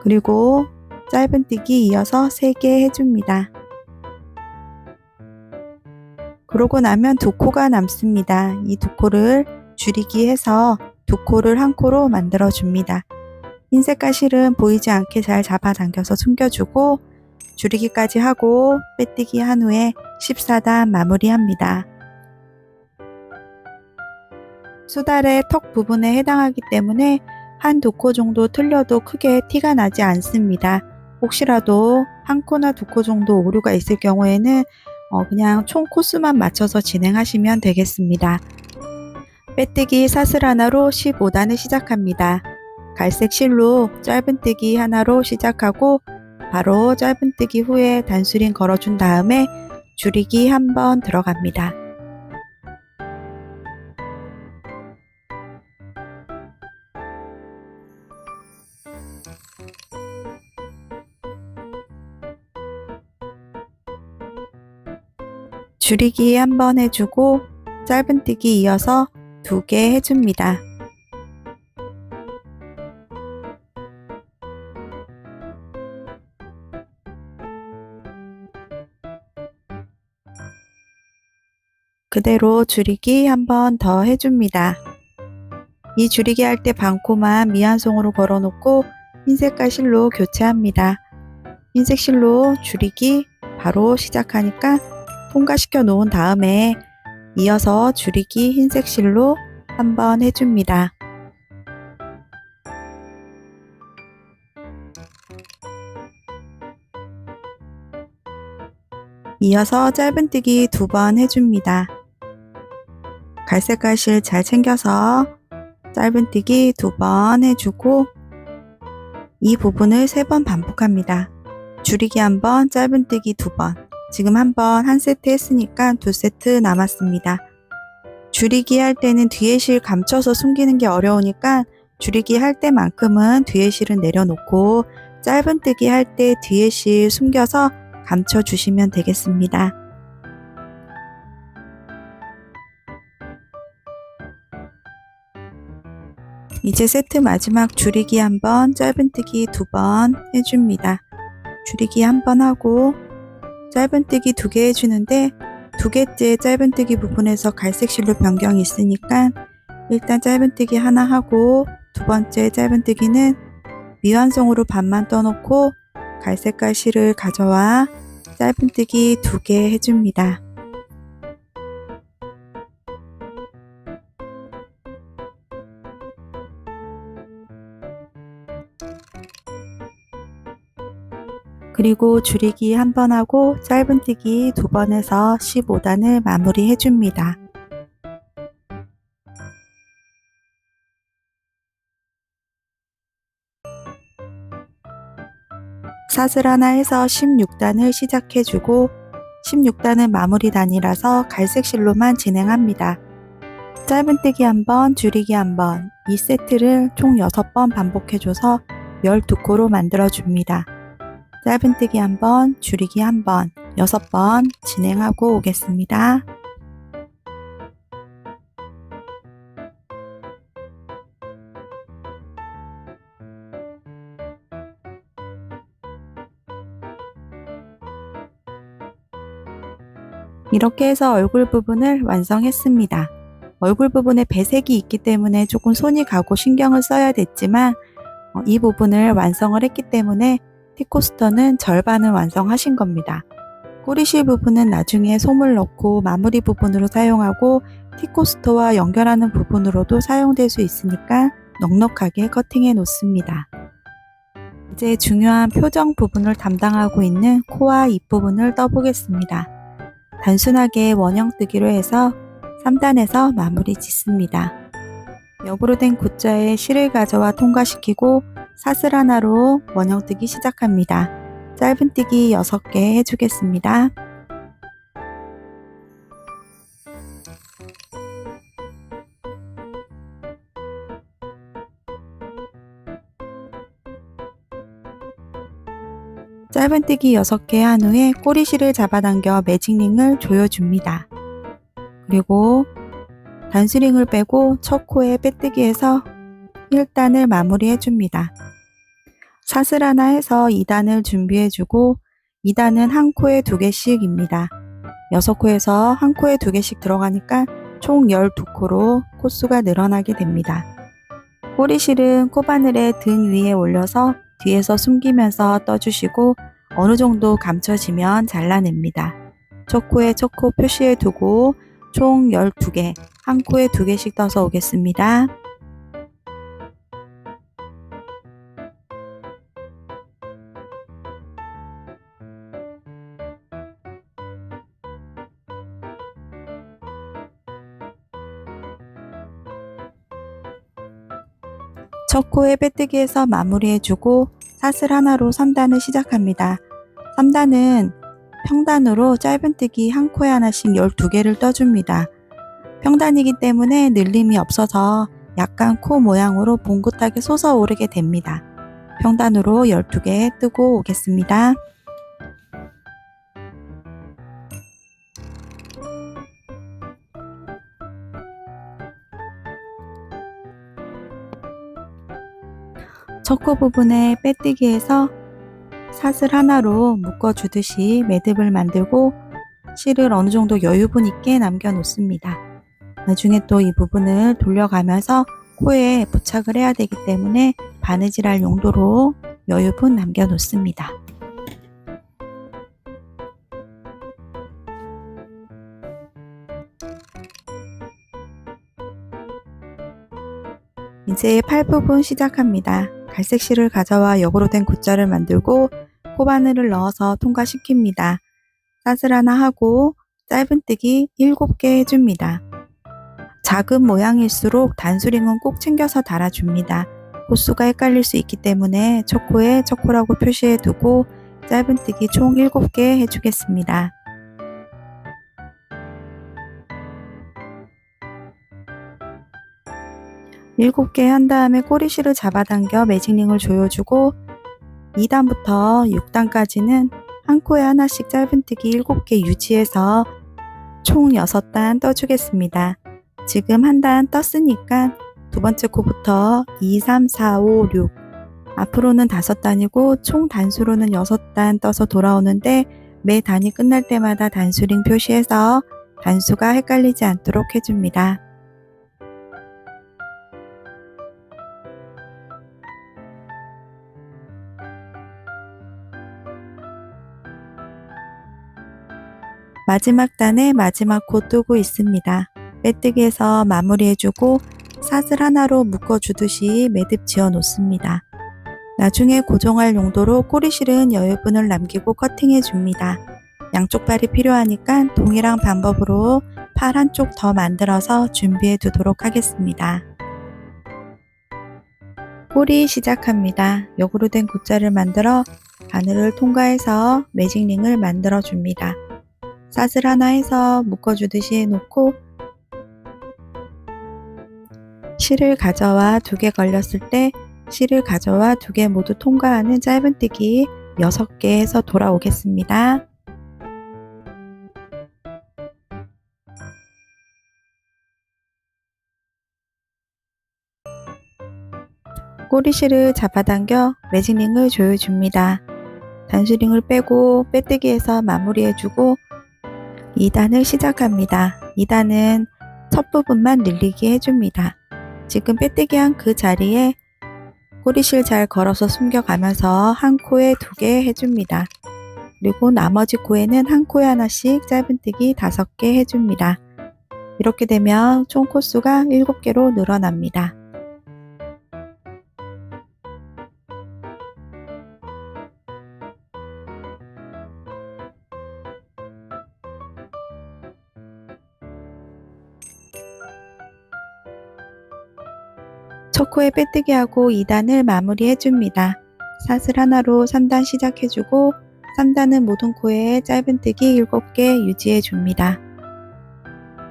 [SPEAKER 1] 그리고 짧은뜨기 이어서 3개 해줍니다. 그러고 나면 2코가 남습니다. 이 2코를 줄이기 해서 2코를 1코로 만들어 줍니다. 흰색 가실은 보이지 않게 잘 잡아당겨서 숨겨주고 줄이기까지 하고 빼뜨기 한 후에 14단 마무리합니다. 수달의 턱 부분에 해당하기 때문에 한 2코 정도 틀려도 크게 티가 나지 않습니다. 혹시라도 1코나 2코 정도 오류가 있을 경우에는 그냥 총 코수만 맞춰서 진행하시면 되겠습니다. 빼뜨기 사슬 하나로 15단을 시작합니다. 갈색 실로 짧은뜨기 하나로 시작하고 바로 짧은뜨기 후에 단수링 걸어준 다음에 줄이기 한 번 들어갑니다. 줄이기 한 번 해주고 짧은뜨기 이어서 2개 해줍니다. 그대로 줄이기 한 번 더 해줍니다. 이 줄이기 할 때 반코만 미완송으로 걸어놓고 흰색 가실로 교체합니다. 흰색 실로 줄이기 바로 시작하니까 통과시켜 놓은 다음에 이어서 줄이기 흰색 실로 한 번 해줍니다. 이어서 짧은뜨기 2번 해줍니다. 갈색 가실 잘 챙겨서 짧은뜨기 2번 해주고 이 부분을 3번 반복합니다. 줄이기 1번, 짧은뜨기 2번. 지금 한번 한 세트 했으니까 2세트 남았습니다. 줄이기 할 때는 뒤에 실 감춰서 숨기는 게 어려우니까 줄이기 할 때만큼은 뒤에 실은 내려놓고 짧은뜨기 할 때 뒤에 실 숨겨서 감춰 주시면 되겠습니다. 이제 세트 마지막 줄이기 1번, 짧은뜨기 2번 해줍니다. 줄이기 1번 하고 짧은뜨기 2개 해주는데 2개째 짧은뜨기 부분에서 갈색 실로 변경이 있으니까 일단 짧은뜨기 하나 하고 2번째 짧은뜨기는 미완성으로 반만 떠놓고 갈색 가실을 가져와 짧은뜨기 2개 해줍니다. 그리고 줄이기 1번 하고 짧은뜨기 2번 해서 15단을 마무리 해줍니다. 사슬 하나 해서 16단을 시작해주고 16단은 마무리 단이라서 갈색 실로만 진행합니다. 짧은뜨기 1번, 줄이기 1번, 이 세트를 총 6번 반복해줘서 12코로 만들어줍니다. 짧은뜨기 1번, 줄이기 1번, 6번 진행하고 오겠습니다. 이렇게 해서 얼굴 부분을 완성했습니다. 얼굴 부분에 배색이 있기 때문에 조금 손이 가고 신경을 써야 됐지만 이 부분을 완성을 했기 때문에 티코스터는 절반은 완성하신 겁니다. 꼬리실 부분은 나중에 솜을 넣고 마무리 부분으로 사용하고 티코스터와 연결하는 부분으로도 사용될 수 있으니까 넉넉하게 커팅해 놓습니다. 이제 중요한 표정 부분을 담당하고 있는 코와 입 부분을 떠보겠습니다. 단순하게 원형뜨기로 해서 3단에서 마무리 짓습니다. 옆으로 된 굿자에 실을 가져와 통과시키고 사슬 하나로 원형뜨기 시작합니다. 짧은뜨기 6개 해주겠습니다. 짧은뜨기 6개 한 후에 꼬리실을 잡아당겨 매직링을 조여줍니다. 그리고 단수링을 빼고 첫 코에 빼뜨기해서 1단을 마무리해줍니다. 사슬 하나 해서 2단을 준비해주고 2단은 한 코에 2개씩입니다. 6코에서 한 코에 2개씩 들어가니까 총 12코로 코수가 늘어나게 됩니다. 꼬리실은 코바늘에 등 위에 올려서 뒤에서 숨기면서 떠주시고 어느 정도 감춰지면 잘라냅니다. 첫 코에 첫 코 표시해 두고 총 12개, 한 코에 2개씩 떠서 오겠습니다. 첫 코에 빼뜨기해서 마무리해주고 사슬 하나로 3단을 시작합니다. 3단은 평단으로 짧은뜨기 한 코에 하나씩 12개를 떠줍니다. 평단이기 때문에 늘림이 없어서 약간 코 모양으로 봉긋하게 솟아오르게 됩니다. 평단으로 12개 뜨고 오겠습니다. 첫 코 부분에 빼뜨기해서 사슬 하나로 묶어주듯이 매듭을 만들고 실을 어느 정도 여유분 있게 남겨 놓습니다. 나중에 또 이 부분을 돌려가면서 코에 부착을 해야 되기 때문에 바느질할 용도로 여유분 남겨 놓습니다. 이제 팔 부분 시작합니다. 갈색 실을 가져와 역으로 된 굿자를 만들고 코바늘을 넣어서 통과시킵니다. 사슬 하나 하고 짧은뜨기 7개 해줍니다. 작은 모양일수록 단수링은 꼭 챙겨서 달아줍니다. 코수가 헷갈릴 수 있기 때문에 첫 코에 첫 코라고 표시해 두고 짧은뜨기 총 7개 해주겠습니다. 일곱 개 한 다음에 꼬리실을 잡아당겨 매직링을 조여주고 2단부터 6단까지는 한 코에 하나씩 짧은뜨기 7개 유지해서 총 6단 떠주겠습니다. 지금 한 단 떴으니까 두 번째 코부터 2, 3, 4, 5, 6 앞으로는 5단이고 총 단수로는 6단 떠서 돌아오는데 매 단이 끝날 때마다 단수링 표시해서 단수가 헷갈리지 않도록 해줍니다. 마지막 단에 마지막 코 뜨고 있습니다. 빼뜨기해서 마무리해주고 사슬 하나로 묶어주듯이 매듭 지어 놓습니다. 나중에 고정할 용도로 꼬리실은 여유분을 남기고 커팅해줍니다. 양쪽 팔이 필요하니까 동일한 방법으로 팔 한쪽 더 만들어서 준비해 두도록 하겠습니다. 꼬리 시작합니다. 역으로 된 굿자를 만들어 바늘을 통과해서 매직링을 만들어 줍니다. 사슬 하나 해서 묶어주듯이 해놓고 실을 가져와 2개 걸렸을 때 실을 가져와 2개 모두 통과하는 짧은뜨기 6개 해서 돌아오겠습니다. 꼬리실을 잡아당겨 매직링을 조여줍니다. 단수링을 빼고 빼뜨기해서 마무리해주고 2단을 시작합니다. 2단은 첫 부분만 늘리게 해줍니다. 지금 빼뜨기한 그 자리에 꼬리실 잘 걸어서 숨겨가면서 한 코에 2개 해줍니다. 그리고 나머지 코에는 한 코에 하나씩 짧은뜨기 5개 해줍니다. 이렇게 되면 총 코수가 7개로 늘어납니다. 첫 코에 빼뜨기하고 2단을 마무리해줍니다. 사슬 하나로 3단 시작해주고 3단은 모든 코에 짧은뜨기 7개 유지해줍니다.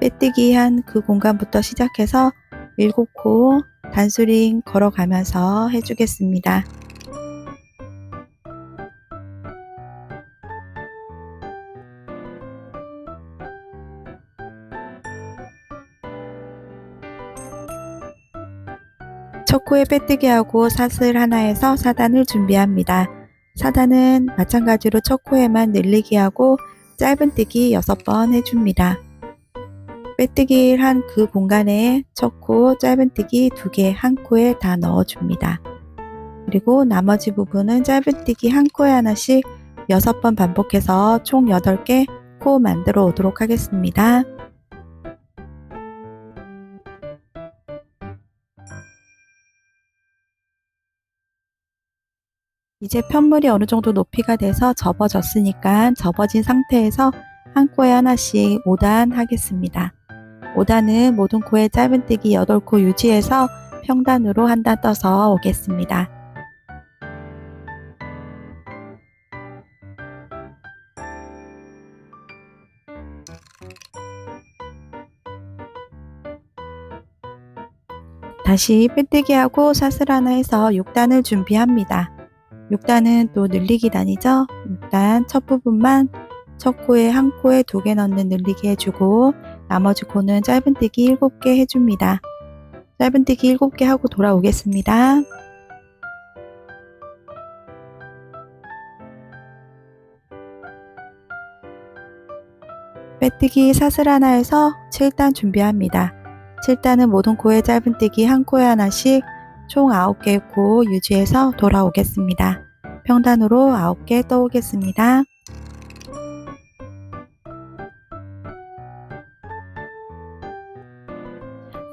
[SPEAKER 1] 빼뜨기한 그 공간부터 시작해서 7코 단수링 걸어가면서 해주겠습니다. 첫 첫 코에 빼뜨기하고 사슬 하나에서 4단을 준비합니다. 4단은 마찬가지로 첫 코에만 늘리기 하고 짧은뜨기 6번 해줍니다. 빼뜨기를 한 그 공간에 첫 코 짧은뜨기 2개 한 코에 다 넣어줍니다. 그리고 나머지 부분은 짧은뜨기 한 코에 하나씩 6번 반복해서 총 8개 코 만들어 오도록 하겠습니다. 이제 편물이 어느 정도 높이가 돼서 접어졌으니까 접어진 상태에서 한 코에 하나씩 5단 하겠습니다. 5단은 모든 코에 짧은뜨기 8코 유지해서 평단으로 한 단 떠서 오겠습니다. 다시 빼뜨기하고 사슬 하나 해서 6단을 준비합니다. 6단은 또 늘리기 단이죠. 6단 첫 부분만 첫 코에 한 코에 2개 넣는 늘리기 해주고 나머지 코는 짧은뜨기 7개 해줍니다. 짧은뜨기 7개 하고 돌아오겠습니다. 빼뜨기 사슬 하나 해서 7단 준비합니다. 7단은 모든 코에 짧은뜨기 한 코에 하나씩 총 9개의 코 유지해서 돌아오겠습니다. 평단으로 9개 떠오겠습니다.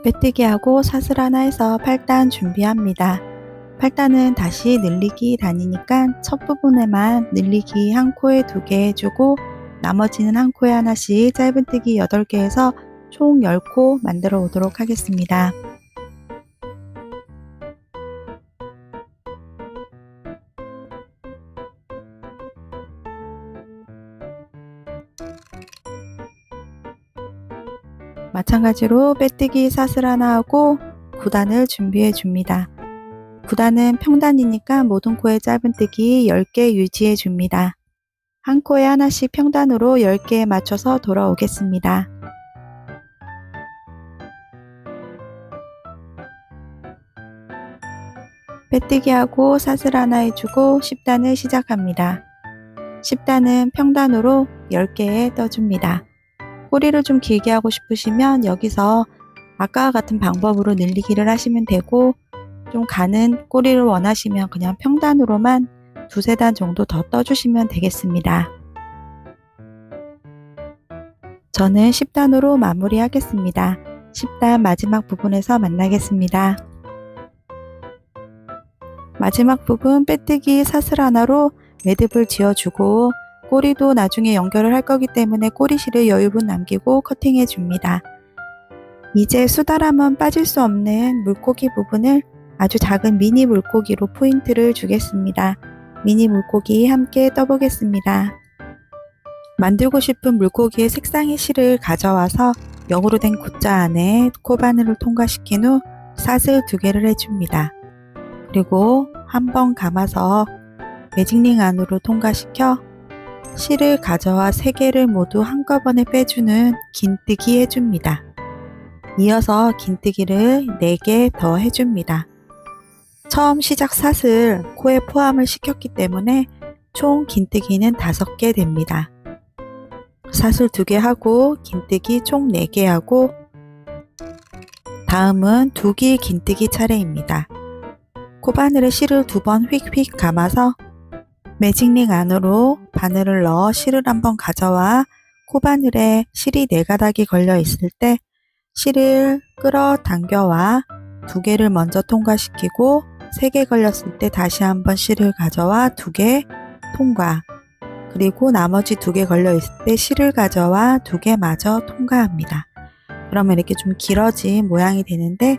[SPEAKER 1] 빼뜨기하고 사슬 하나 해서 8단 준비합니다. 8단은 다시 늘리기 단이니까 첫 부분에만 늘리기 한 코에 2개 해주고 나머지는 한 코에 하나씩 짧은뜨기 8개 해서 총 10코 만들어 오도록 하겠습니다. 마찬가지로 빼뜨기 사슬 하나 하고 9단을 준비해 줍니다. 9단은 평단이니까 모든 코에 짧은뜨기 10개 유지해 줍니다. 한 코에 하나씩 평단으로 10개에 맞춰서 돌아오겠습니다. 빼뜨기하고 사슬 하나 해주고 10단을 시작합니다. 10단은 평단으로 10개에 떠줍니다. 꼬리를 좀 길게 하고 싶으시면 여기서 아까와 같은 방법으로 늘리기를 하시면 되고 좀 가는 꼬리를 원하시면 그냥 평단으로만 2~3단 정도 더 떠주시면 되겠습니다. 저는 10단으로 마무리하겠습니다. 10단 마지막 부분에서 만나겠습니다. 마지막 부분 빼뜨기 사슬 하나로 매듭을 지어주고 꼬리도 나중에 연결을 할 거기 때문에 꼬리실을 여유분 남기고 커팅해 줍니다. 이제 수달하면 빠질 수 없는 물고기 부분을 아주 작은 미니 물고기로 포인트를 주겠습니다. 미니 물고기 함께 떠보겠습니다. 만들고 싶은 물고기의 색상의 실을 가져와서 영으로 된 굿자 안에 코바늘을 통과시킨 후 사슬 2개를 해줍니다. 그리고 한번 감아서 매직링 안으로 통과시켜 실을 가져와 3개를 모두 한꺼번에 빼주는 긴뜨기 해줍니다. 이어서 긴뜨기를 4개 더 해줍니다. 처음 시작 사슬 코에 포함을 시켰기 때문에 총 긴뜨기는 5개 됩니다. 사슬 2개 하고 긴뜨기 총 4개 하고 다음은 두기 긴뜨기 차례입니다. 코바늘에 실을 2번 휙휙 감아서 매직링 안으로 바늘을 넣어 실을 한번 가져와 코바늘에 실이 4가닥이 걸려 있을 때 실을 끌어당겨와 2개를 먼저 통과시키고 3개 걸렸을 때 다시 한번 실을 가져와 2개 통과, 그리고 나머지 2개 걸려 있을 때 실을 가져와 2개 마저 통과합니다. 그러면 이렇게 좀 길어진 모양이 되는데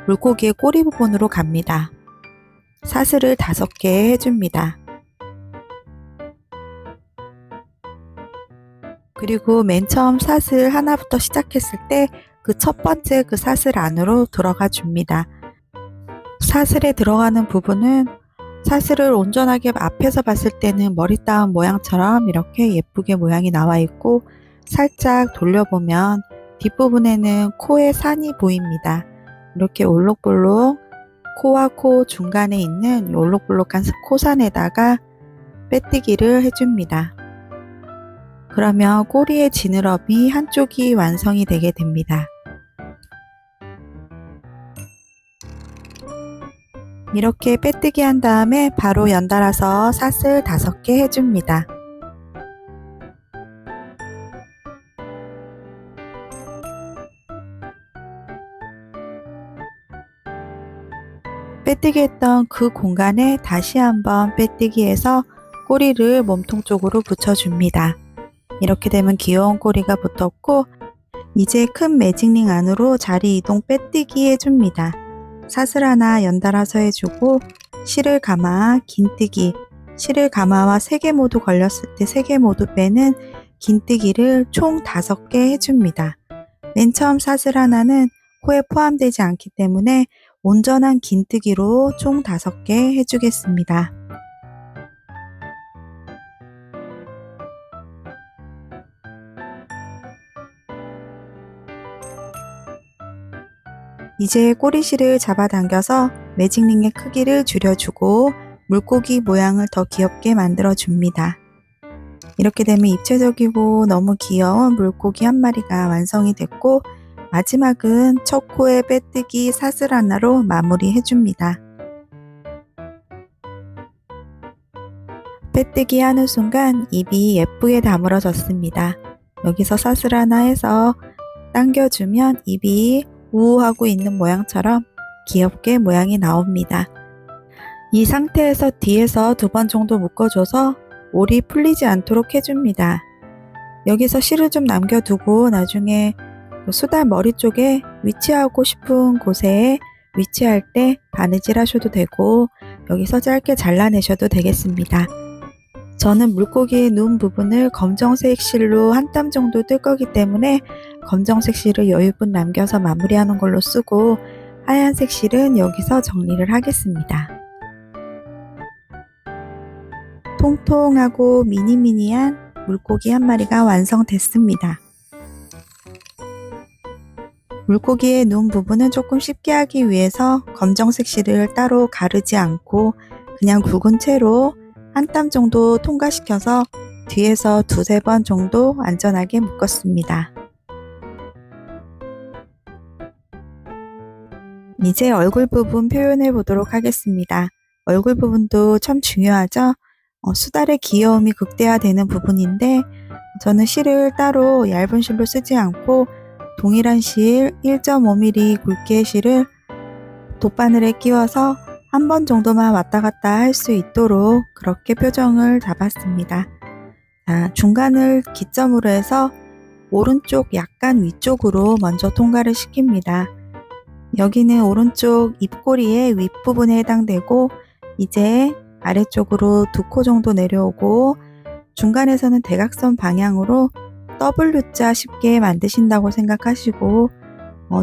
[SPEAKER 1] 물고기의 꼬리 부분으로 갑니다. 사슬을 5개 해줍니다. 그리고 맨 처음 사슬 하나부터 시작했을 때 그 첫 번째 그 사슬 안으로 들어가 줍니다. 사슬에 들어가는 부분은 사슬을 온전하게 앞에서 봤을 때는 머리 따은 모양처럼 이렇게 예쁘게 모양이 나와 있고 살짝 돌려보면 뒷부분에는 코의 산이 보입니다. 이렇게 올록볼록 코와 코 중간에 있는 올록볼록한 코선에다가 빼뜨기를 해줍니다. 그러면 꼬리의 지느러미 한쪽이 완성이 되게 됩니다. 이렇게 빼뜨기 한 다음에 바로 연달아서 사슬 5개 해줍니다. 빼뜨기 했던 그 공간에 다시 한번 빼뜨기해서 꼬리를 몸통 쪽으로 붙여줍니다. 이렇게 되면 귀여운 꼬리가 붙었고, 이제 큰 매직링 안으로 자리 이동 빼뜨기 해줍니다. 사슬 하나 연달아서 해주고, 실을 감아 긴뜨기, 실을 감아와 3개 모두 걸렸을 때 3개 모두 빼는 긴뜨기를 총 5개 해줍니다. 맨 처음 사슬 하나는 코에 포함되지 않기 때문에 온전한 긴뜨기로 총 5개 해주겠습니다. 이제 꼬리실을 잡아당겨서 매직링의 크기를 줄여주고 물고기 모양을 더 귀엽게 만들어줍니다. 이렇게 되면 입체적이고 너무 귀여운 물고기 한 마리가 완성이 됐고, 마지막은 첫 코에 빼뜨기 사슬 하나로 마무리 해줍니다. 빼뜨기 하는 순간 입이 예쁘게 다물어졌습니다. 여기서 사슬 하나 해서 당겨주면 입이 우우하고 있는 모양처럼 귀엽게 모양이 나옵니다. 이 상태에서 뒤에서 2번 정도 묶어줘서 올이 풀리지 않도록 해줍니다. 여기서 실을 좀 남겨두고 나중에 수달 머리 쪽에 위치하고 싶은 곳에 위치할 때 바느질 하셔도 되고, 여기서 짧게 잘라내셔도 되겠습니다. 저는 물고기의 눈 부분을 검정색 실로 한 땀 정도 뜰 거기 때문에 검정색 실을 여유분 남겨서 마무리하는 걸로 쓰고, 하얀색 실은 여기서 정리를 하겠습니다. 통통하고 미니미니한 물고기 한 마리가 완성됐습니다. 물고기의 눈 부분은 조금 쉽게 하기 위해서 검정색 실을 따로 가르지 않고 그냥 굵은 채로 한 땀 정도 통과시켜서 뒤에서 2-3번 정도 안전하게 묶었습니다. 이제 얼굴 부분 표현해 보도록 하겠습니다. 얼굴 부분도 참 중요하죠? 수달의 귀여움이 극대화되는 부분인데, 저는 실을 따로 얇은 실로 쓰지 않고 동일한 실 1.5mm 굵기의 실을 돗바늘에 끼워서 한 번 정도만 왔다 갔다 할 수 있도록 그렇게 표정을 잡았습니다. 자, 중간을 기점으로 해서 오른쪽 약간 위쪽으로 먼저 통과를 시킵니다. 여기는 오른쪽 입꼬리의 윗부분에 해당되고, 이제 아래쪽으로 2코 정도 내려오고 중간에서는 대각선 방향으로 W자 쉽게 만드신다고 생각하시고,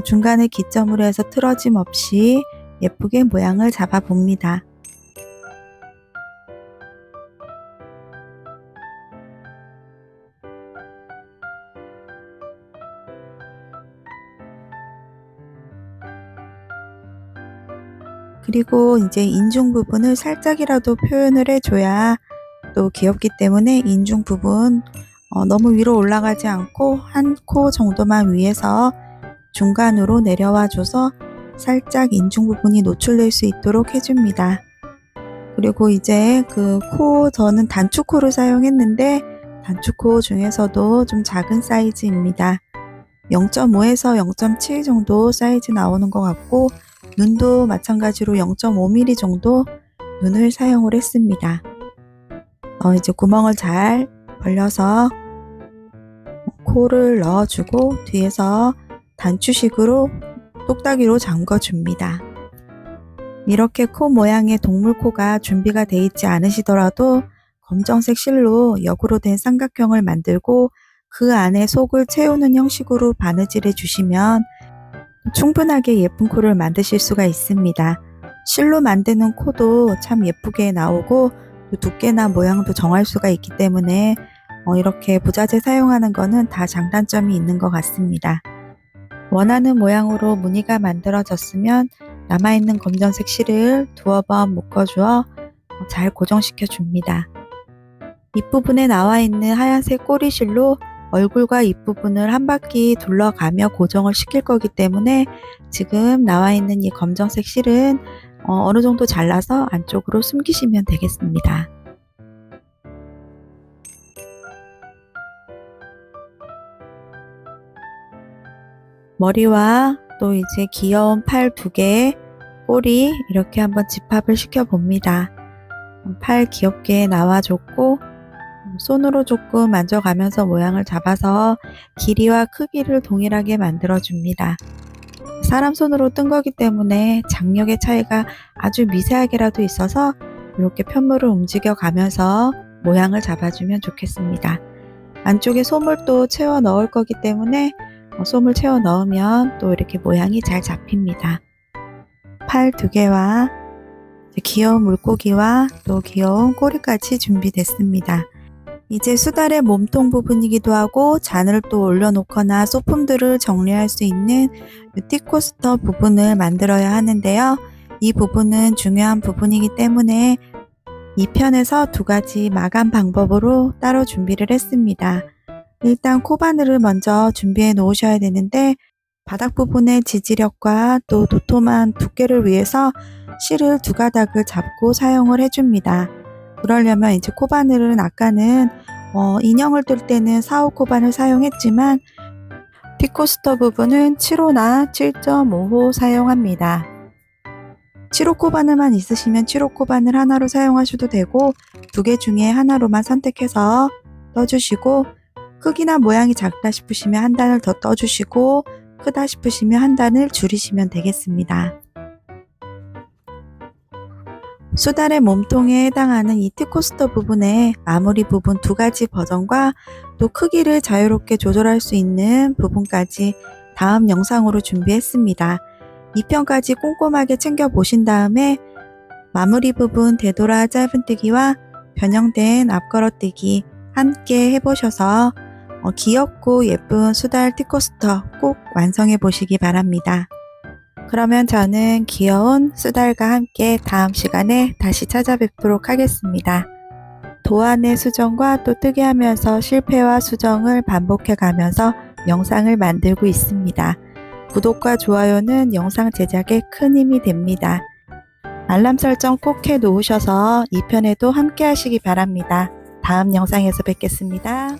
[SPEAKER 1] 중간에 기점으로 해서 틀어짐 없이 예쁘게 모양을 잡아 봅니다. 그리고 이제 인중 부분을 살짝이라도 표현을 해줘야 또 귀엽기 때문에 인중 부분 너무 위로 올라가지 않고 한 코 정도만 위에서 중간으로 내려와 줘서 살짝 인중 부분이 노출될 수 있도록 해줍니다. 그리고 이제 그 코, 저는 단추코를 사용했는데 단추코 중에서도 좀 작은 사이즈입니다. 0.5에서 0.7 정도 사이즈 나오는 것 같고, 눈도 마찬가지로 0.5mm 정도 눈을 사용을 했습니다. 이제 구멍을 잘 벌려서 코를 넣어주고 뒤에서 단추식으로 똑딱이로 잠궈줍니다. 이렇게 코 모양의 동물코가 준비가 되어 있지 않으시더라도 검정색 실로 역으로 된 삼각형을 만들고 그 안에 속을 채우는 형식으로 바느질해 주시면 충분하게 예쁜 코를 만드실 수가 있습니다. 실로 만드는 코도 참 예쁘게 나오고 두께나 모양도 정할 수가 있기 때문에 이렇게 부자재 사용하는 거는 다 장단점이 있는 것 같습니다. 원하는 모양으로 무늬가 만들어졌으면 남아있는 검정색 실을 두어 번 묶어주어 잘 고정시켜 줍니다. 입부분에 나와 있는 하얀색 꼬리실로 얼굴과 입부분을 한 바퀴 둘러가며 고정을 시킬 거기 때문에 지금 나와 있는 이 검정색 실은 어느 정도 잘라서 안쪽으로 숨기시면 되겠습니다. 머리와 또 이제 귀여운 팔 2개, 꼬리 이렇게 한번 집합을 시켜 봅니다. 팔 귀엽게 나와줬고 손으로 조금 만져가면서 모양을 잡아서 길이와 크기를 동일하게 만들어줍니다. 사람 손으로 뜬 거기 때문에 장력의 차이가 아주 미세하게라도 있어서 이렇게 편물을 움직여 가면서 모양을 잡아주면 좋겠습니다. 안쪽에 솜을 채워 넣을 거기 때문에 솜을 채워 넣으면 또 이렇게 모양이 잘 잡힙니다. 팔 2개와 귀여운 물고기와 또 귀여운 꼬리까지 준비됐습니다. 이제 수달의 몸통 부분이기도 하고 잔을 또 올려놓거나 소품들을 정리할 수 있는 티코스터 부분을 만들어야 하는데요. 이 부분은 중요한 부분이기 때문에 이 편에서 2가지 마감 방법으로 따로 준비를 했습니다. 일단 코바늘을 먼저 준비해 놓으셔야 되는데 바닥 부분의 지지력과 또 도톰한 두께를 위해서 실을 2가닥을 잡고 사용을 해줍니다. 그러려면 이제 코바늘은 아까는 인형을 뜰 때는 4호 코바늘 사용했지만 티코스터 부분은 7호나 7.5호 사용합니다. 7호 코바늘만 있으시면 7호 코바늘 하나로 사용하셔도 되고 2개 중에 하나로만 선택해서 떠주시고 크기나 모양이 작다 싶으시면 한 단을 더 떠주시고 크다 싶으시면 한 단을 줄이시면 되겠습니다. 수달의 몸통에 해당하는 이 티코스터 부분의 마무리 부분 2가지 버전과 또 크기를 자유롭게 조절할 수 있는 부분까지 다음 영상으로 준비했습니다. 2편까지 꼼꼼하게 챙겨보신 다음에 마무리 부분 되돌아 짧은뜨기와 변형된 앞걸어뜨기 함께 해보셔서 귀엽고 예쁜 수달 티코스터 꼭 완성해 보시기 바랍니다. 그러면 저는 귀여운 수달과 함께 다음 시간에 다시 찾아뵙도록 하겠습니다. 도안의 수정과 또 뜨개하면서 실패와 수정을 반복해 가면서 영상을 만들고 있습니다. 구독과 좋아요는 영상 제작에 큰 힘이 됩니다. 알람 설정 꼭 해 놓으셔서 2편에도 함께 하시기 바랍니다. 다음 영상에서 뵙겠습니다.